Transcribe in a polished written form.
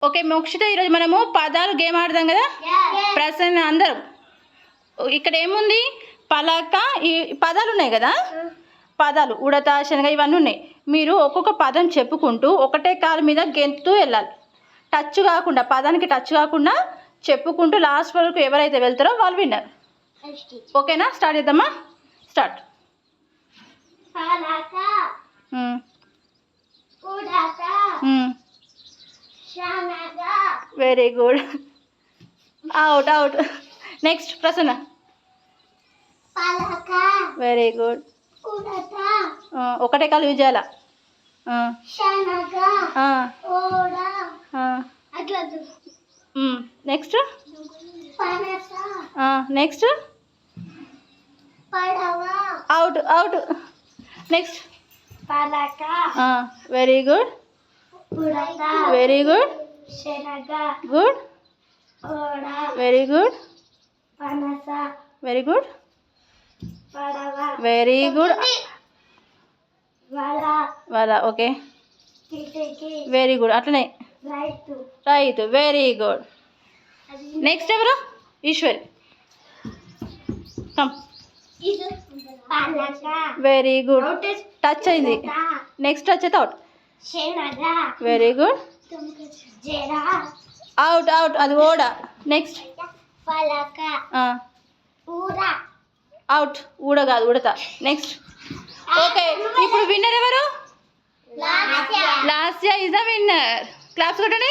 Okay Mokshita, ఈరోజు మనము పదాలు గేమ్ ఆడదాం కదా. ప్రసన్న అందరం ఇక్కడ ఏముంది, పలక, ఈ పదాలు ఉన్నాయి కదా, పదాలు ఉడత, శనగ ఇవన్నీ ఉన్నాయి. మీరు ఒక్కొక్క పదం చెప్పుకుంటూ ఒకటే కాలు మీద గెంతుతూ వెళ్ళాలి. టచ్ కాకుండా, పదానికి టచ్ కాకుండా చెప్పుకుంటూ లాస్ట్ వరకు ఎవరైతే వెళ్తారో వాళ్ళు విన్నారు. ఓకేనా? స్టార్ట్ చేద్దామా? Start. Very good. Out out. Next Prasanna. Very good. ఒకటే కాలు యూజ్ చేయాల. Next next. Out out. Next. Very good. Very good. Good. Very good. Very good. Very good. వాళ్ళ ఓకే. Very good. అట్లనే రైట్. Very good. నెక్స్ట్ ఎవరు? Eshwari. Come. Very good. Touch అయింది. Next touch అయితే out. Very good. Out out. అది ఓడా. Next. Out. ఊడ కాదు, ఉడత. Next. Okay, ఇప్పుడు విన్నర్ ఎవరు? Lasya is the winner. Claps కొట్టండి.